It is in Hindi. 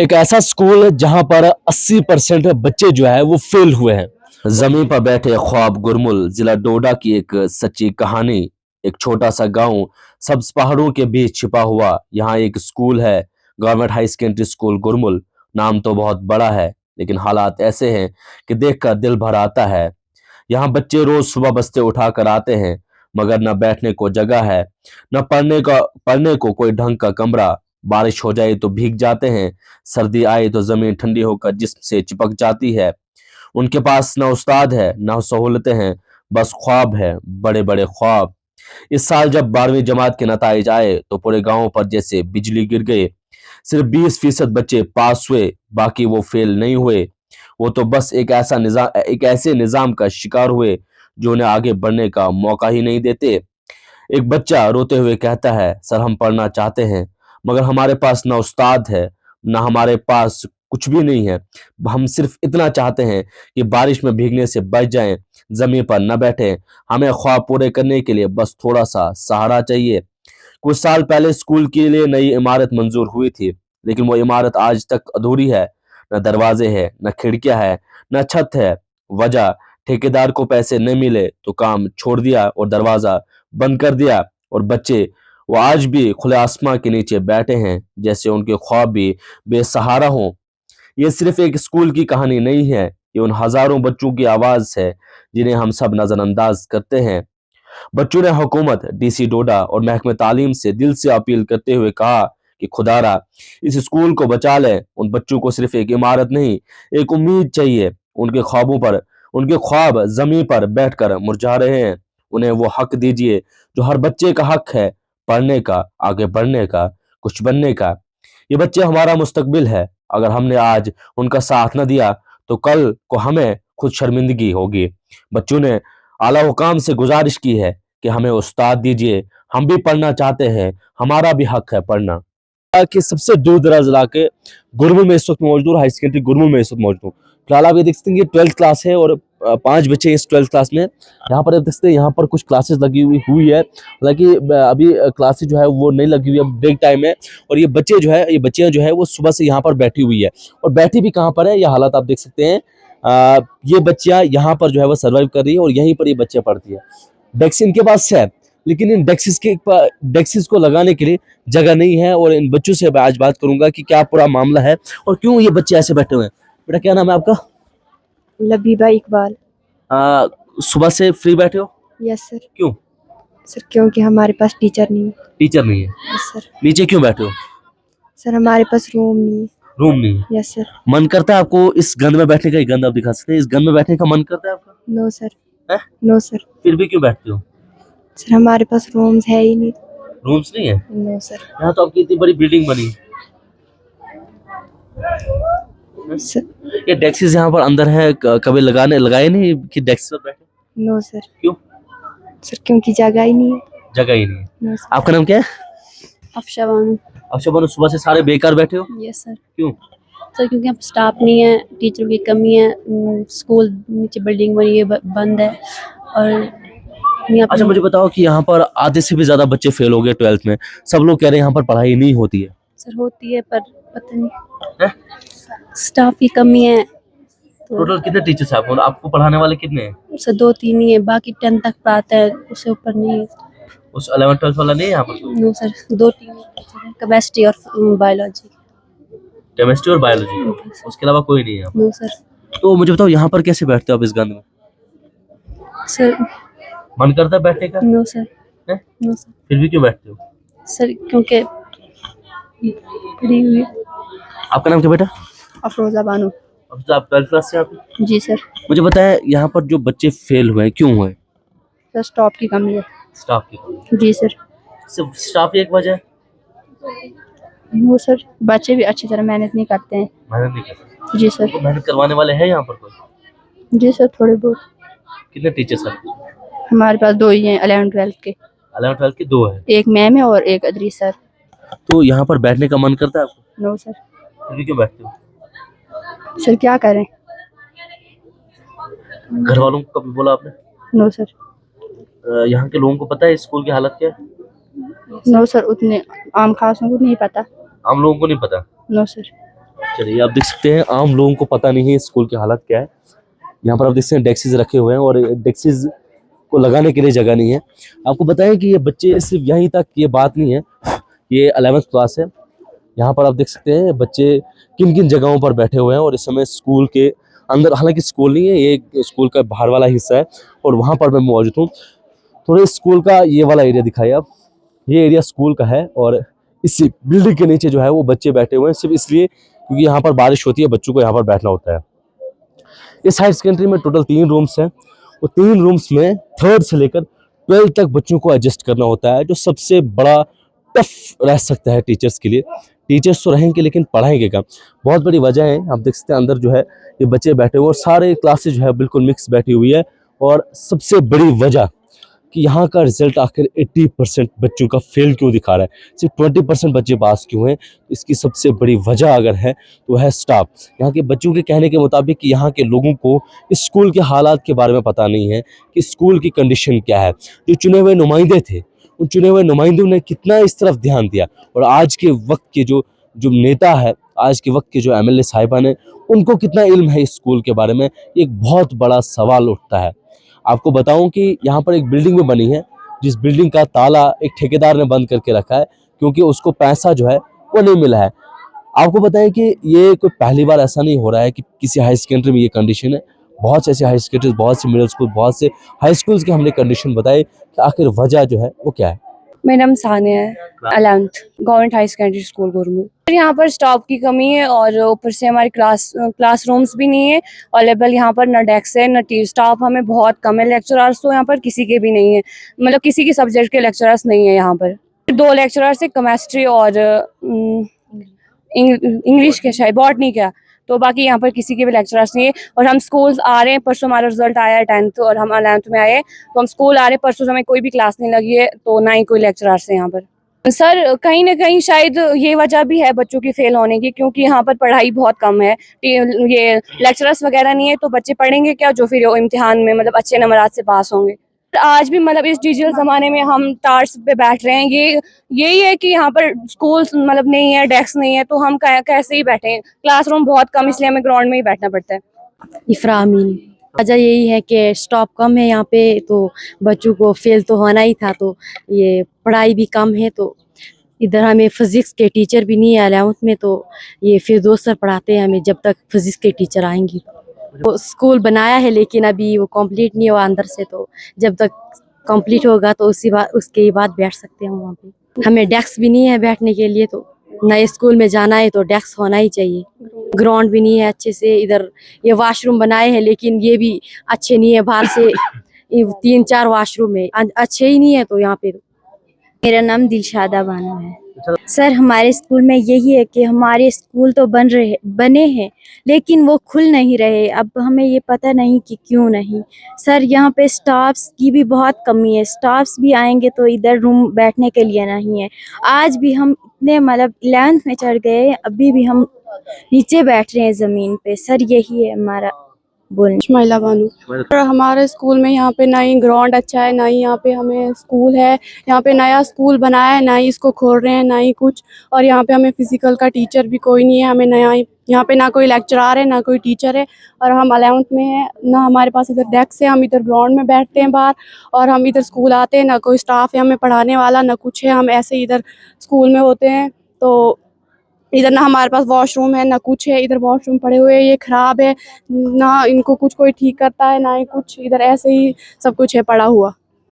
एक ऐसा स्कूल है जहां पर 80% बच्चे जो है वो फेल हुए हैं। जमीन पर बैठे ख्वाब गुरमुल जिला डोडा की एक सच्ची कहानी। एक छोटा सा गांव सब्ज पहाड़ों के बीच छिपा हुआ, यहाँ एक स्कूल है, गवर्नमेंट हाई सेकेंडरी स्कूल गुरमुल। नाम तो बहुत बड़ा है, लेकिन हालात ऐसे हैं कि देखकर दिल भर आता है। यहाँ बच्चे रोज सुबह बस्ते उठाकर आते हैं, मगर न बैठने को जगह है, न पढ़ने को कोई ढंग का कमरा। बारिश हो जाए तो भीग जाते हैं, सर्दी आए तो जमीन ठंडी होकर जिस्म से चिपक जाती है। उनके पास न उस्ताद है, न सहूलतें हैं, बस ख्वाब है, बड़े बड़े ख्वाब। इस साल जब 12वीं जमात के नताइज आए तो पूरे गांव पर जैसे बिजली गिर गई। सिर्फ 20% बच्चे पास हुए, बाकी वो फेल नहीं हुए। वो तो बस एक ऐसे निजाम का शिकार हुए जो उन्हें आगे बढ़ने का मौका ही नहीं देते। एक बच्चा रोते हुए कहता है, सर हम पढ़ना चाहते हैं, मगर हमारे पास ना उस्ताद है, ना हमारे पास कुछ भी नहीं है। हम सिर्फ इतना चाहते हैं कि बारिश में भीगने से बच जाएं, जमीन पर न बैठे। हमें ख्वाब पूरे करने के लिए बस थोड़ा सा सहारा चाहिए। कुछ साल पहले स्कूल के लिए नई इमारत मंजूर हुई थी, लेकिन वो इमारत आज तक अधूरी है। न दरवाजे हैं, न खिड़कियां हैं, न छत है। वजह, ठेकेदार को पैसे न मिले तो काम छोड़ दिया और दरवाजा बंद कर दिया। और बच्चे वो आज भी खुले आसमां के नीचे बैठे हैं, जैसे उनके ख्वाब भी बेसहारा हों। ये सिर्फ एक स्कूल की कहानी नहीं है, ये उन हजारों बच्चों की आवाज है जिन्हें हम सब नजरअंदाज करते हैं। बच्चों ने हुकूमत, डीसी डोडा और महकमे तालीम से दिल से अपील करते हुए कहा कि खुदारा इस स्कूल को बचा ले। उन बच्चों को सिर्फ एक इमारत नहीं, एक उम्मीद चाहिए। उनके ख्वाब जमीन पर बैठकर मुरझा रहे हैं। उन्हें वो हक दीजिए जो हर बच्चे का हक है, पढ़ने का, आगे बढ़ने का, कुछ बनने का। ये बच्चे हमारा मुस्तकबिल है। अगर हमने आज उनका साथ न दिया तो कल को हमें खुद शर्मिंदगी होगी। बच्चों ने आला हुकाम से गुजारिश की है कि हमें उस्ताद दीजिए, हम भी पढ़ना चाहते हैं, हमारा भी हक है पढ़ना। कि सबसे दूर दराज इलाके गुरमू में इस वक्त मौजूद हूँ, हाई सेकेंडरी गुरमू में इस वक्त मौजूद हूँ। फिलहाल आप ये देख सकते हैं कि 12th क्लास है और 5 बच्चे इस 12th क्लास में। यहाँ पर आप देख सकते हैं, यहाँ पर कुछ क्लासेस लगी हुई है। हालांकि अभी क्लासेस जो है वो नहीं लगी हुई है, ब्रेक टाइम है। और ये बच्चे जो है, ये बच्चियां जो है वो सुबह से यहाँ पर बैठी हुई है। और बैठी भी कहाँ पर है, ये हालात आप देख सकते हैं। ये बच्चियां यहाँ पर जो है वो सर्वाइव कर रही है और यहीं पर ये बच्चे पढ़ती है। डेस्क इनके पास है, लेकिन इन डेस्क्स को लगाने के लिए जगह नहीं है। और इन बच्चों से मैं आज बात करूंगा कि क्या पूरा मामला है और क्यों ये बच्चे ऐसे बैठे हुए हैं। बेटा क्या नाम है आपका? लबीबा इकबाल। आ, सुबह से फ्री बैठे हो? Yes sir. क्यों? सर क्योंकि हमारे पास टीचर नहीं है। टीचर नहीं है? Yes sir. नीचे क्यों बैठे हो? सर हमारे पास रूम नहीं है। रूम नहीं है? Yes sir. मन करता है आपको इस गंद में बैठने का? ये गंद आप दिखा सकते हैं, इस गंद में बैठने का मन करता है आपका? No sir. है? No sir. फिर भी क्यों बैठते हो? सर हमारे पास रूम्स है ही नहीं। रूम्स नहीं है? No sir. यहाँ तो आपकी इतनी बड़ी बिल्डिंग बनी। सर ये डेस्क यहाँ पर अंदर है, कभी लगाए नहीं कि डेस्क पर बैठे? No sir. क्यों? सर क्योंकि जगह ही नहीं है। जगह ही नहीं है। No sir. आपका नाम क्या है? अफशा बानो। अच्छा बोलो, सुबह से सारे बेकार बैठे हो? Yes sir. क्यों? सर क्योंकि यहाँ पर स्टाफ नहीं है, टीचरों की कमी है, स्कूल नीचे बिल्डिंग बनी है, बंद है। और यहाँ अच्छा मुझे बताओ कि यहाँ पर आधे से भी ज्यादा बच्चे फेल हो गए 12th में। सब लोग कह रहे हैं यहाँ पर पढ़ाई नहीं होती है। सर होती है पर पता नहीं, हैं? स्टाफ की कमी है। तो टोटल कितने टीचर्स हैं आपको पढ़ाने वाले कितने हैं? सर 2-3 ही है, बाकी 10 तक पढ़ाते हैं, उससे ऊपर नहीं है। उस 11th-12th वाला नहीं है यहाँ पर? नो सर, 2-3 टीचर है, केमिस्ट्री और बायोलॉजी। केमिस्ट्री और बायोलॉजी, उसके अलावा कोई नहीं है यहाँ नो सर। पर। तो मुझे बताओ यहाँ पर कैसे बैठते हो आप इस गंद में? सर मन करता है बैठने का? No sir. हैं? No sir. फिर भी क्यों बैठते हो? सर क्योंकि पढ़ी हुई है। आपका नाम क्या बेटा? अफरोजा बानो। अब तो आप 12th क्लास से आप। जी सर। मुझे बताया यहाँ पर जो बच्चे फेल हुए हैं क्यों हुए? सर स्टाफ की कमी है। स्टाफ की? जी सर। सिर्फ स्टाफ ही एक वजह है? वो सर बच्चे भी अच्छी तरह मेहनत नहीं करते हैं। मेहनत नहीं करते? जी सर। तो मेहनत करवाने वाले हैं यहाँ पर कोई? जी सर थोड़े बहुत। कितने टीचर्स हैं? हमारे पास 2 ही हैं 11th-12th के। 11th-12th के 2 है। एक मैम है और एक अदरी सर। तो यहाँ पर बैठने का मन करता है आपको? No sir. फिर भी क्यों बैठते हो? सर क्या करें? घर वालों को कभी बोला आपने? No sir. यहाँ के लोगों को पता है इस स्कूल की हालत क्या है? नो सर, उतने आम खासों को नहीं पता। आम लोगों को नहीं पता? No sir. चलिए आप देख सकते हैं आम लोगों को पता नहीं है स्कूल की हालत क्या है। यहाँ पर आप देख सकते हैं डेस्क रखे हुए हैं और डेस्क को लगाने के लिए जगह नहीं है। आपको बताएं कि ये बच्चे सिर्फ यहीं तक ये बात नहीं है, ये 11th क्लास है। यहाँ पर आप देख सकते हैं बच्चे किन किन जगहों पर बैठे हुए हैं और इस समय स्कूल के अंदर, हालांकि स्कूल नहीं है, ये एक स्कूल का बाहर वाला हिस्सा है और वहाँ पर मैं मौजूद हूँ। थोड़े स्कूल का ये वाला एरिया दिखाइए आप। ये एरिया स्कूल का है और इस बिल्डिंग के नीचे जो है वो बच्चे बैठे हुए हैं सिर्फ इसलिए क्योंकि यहाँ पर बारिश होती है, बच्चों को यहाँ पर बैठना होता है। इस हायर सेकेंडरी में टोटल 3 रूम्स हैं और 3 रूम्स में 3rd से लेकर 12th तक बच्चों को एडजस्ट करना होता है, जो सबसे बड़ा टफ रह सकता है टीचर्स के लिए। टीचर्स तो रहेंगे लेकिन पढ़ाएंगे कम, बहुत बड़ी वजह है। आप देख सकते हैं अंदर जो है ये बच्चे बैठे हुए और सारे क्लासेज जो है बिल्कुल मिक्स बैठी हुई है। और सबसे बड़ी वजह कि यहाँ का रिजल्ट आखिर 80% बच्चों का फेल क्यों दिखा रहा है, सिर्फ 20% बच्चे पास क्यों हैं, इसकी सबसे बड़ी वजह अगर है तो है स्टाफ। यहाँ के बच्चों के कहने के मुताबिक कि यहाँ के लोगों को इस स्कूल के हालात के बारे में पता नहीं है कि स्कूल की कंडीशन क्या है। जो चुने हुए नुमाइंदे थे, उन चुने हुए नुमाइंदों ने कितना इस तरफ ध्यान दिया और आज के वक्त के जो नेता है, आज के वक्त के जो MLA साहिबान है, उनको कितना इल्म है इस स्कूल के बारे में, एक बहुत बड़ा सवाल उठता है। आपको बताऊं कि यहाँ पर एक बिल्डिंग भी बनी है जिस बिल्डिंग का ताला एक ठेकेदार ने बंद करके रखा है क्योंकि उसको पैसा जो है वो नहीं मिला है। आपको बताएं कि ये कोई पहली बार ऐसा नहीं हो रहा है कि किसी हाई सेकेंडरी में ये कंडीशन है। बहुत से ऐसे हाई सेकेंडरी, बहुत से मिडिल स्कूल, बहुत से हाई स्कूल्स के हमने कंडीशन बताए कि आखिर वजह जो है वो क्या है। मेरा नाम सानिया है, 11th government high secondary school Gurmu. यहाँ पर स्टाफ की कमी है और ऊपर से हमारे क्लासरूम्स भी नहीं है अवेलेबल। यहाँ पर न डेस्क है न स्टाफ हमें बहुत कम है। लेक्चरर्स तो यहाँ पर किसी के भी नहीं है, मतलब किसी की सब्जेक्ट के लेक्चरर्स नहीं है यहाँ पर। 2 लेक्चरर्स है, केमिस्ट्री और इंग्लिश के, शायद बॉटनी का, तो बाकी यहाँ पर किसी के भी लेक्चरर्स नहीं है। और हम स्कूल आ रहे हैं, परसों हमारा रिजल्ट आया है 10th और हम 11th में आए, तो हम स्कूल आ रहे हैं, परसों से हमें कोई भी क्लास नहीं लगी है, तो ना ही कोई लेक्चरर्स है यहाँ पर। सर कहीं ना कहीं शायद ये वजह भी है बच्चों की फेल होने की, क्योंकि यहाँ पर पढ़ाई बहुत कम है, ये लेक्चरर्स वगैरह नहीं है, तो बच्चे पढ़ेंगे क्या जो फिर इम्तिहान में मतलब अच्छे नंबरात से पास होंगे। आज भी मतलब इस डिजिटल ज़माने में हम टार्स पे बैठ रहे हैं, यही है कि यहाँ पर स्कूल मतलब नहीं है, डेस्क नहीं है, तो हम कैसे ही बैठे। क्लासरूम बहुत कम, इसलिए हमें ग्राउंड में ही बैठना पड़ता है। इफ्रामीन वजह यही है कि स्टॉप कम है यहाँ पे, तो बच्चों को फेल तो होना ही था, तो ये पढ़ाई भी कम है, तो इधर हमें फिजिक्स के टीचर भी नहीं है 11th में, तो ये फिरदौस सर पढ़ाते हैं हमें, जब तक फिजिक्स के टीचर आएंगी। तो स्कूल बनाया है लेकिन अभी वो कंप्लीट नहीं हुआ अंदर से, तो जब तक कंप्लीट होगा तो उसके बाद बैठ सकते हैं वहाँ पे। हमें डेस्क भी नहीं है बैठने के लिए, तो नए स्कूल में जाना है तो डेस्क होना ही चाहिए। ग्राउंड भी नहीं है अच्छे से, इधर ये वॉशरूम बनाए हैं लेकिन ये भी अच्छे नहीं है, बाहर से 3-4 वॉशरूम है, अच्छे ही नहीं है, तो यहाँ पे। मेरा नाम दिलशादा बानो है। सर हमारे स्कूल में यही है कि हमारे स्कूल तो बने हैं लेकिन वो खुल नहीं रहे। अब हमें ये पता नहीं कि क्यों नहीं। सर यहाँ पे स्टाफ्स की भी बहुत कमी है, स्टाफ्स भी आएंगे तो इधर रूम बैठने के लिए नहीं है। आज भी हम इतने मतलब 11th में चढ़ गए, अभी भी हम नीचे बैठ रहे हैं ज़मीन पे। सर यही है हमारा बोलने। महिला बानू। और हमारे स्कूल में यहाँ पे ना ही ग्राउंड अच्छा है, ना ही यहाँ पे हमें स्कूल है। यहाँ पे नया स्कूल बनाया है, ना ही इसको खोल रहे हैं, ना ही कुछ। और यहाँ पे हमें फिजिकल का टीचर भी कोई नहीं है, हमें नया यहाँ पे ना कोई लेक्चरर है ना कोई टीचर है। और हम 11th में हैं, ना हमारे पास इधर डेस्क है, हम इधर ग्राउंड में बैठते हैं बाहर, और हम इधर स्कूल आते हैं, ना कोई स्टाफ है हमें पढ़ाने वाला, ना कुछ है, हम ऐसे ही इधर स्कूल में होते हैं। तो इधर ना हमारे पास वॉशरूम है ना कुछ है, इधर वॉशरूम पड़े हुए हैं, ये ख़राब है, ना इनको कुछ कोई ठीक करता है ना ही कुछ, इधर ऐसे ही सब कुछ है पड़ा हुआ।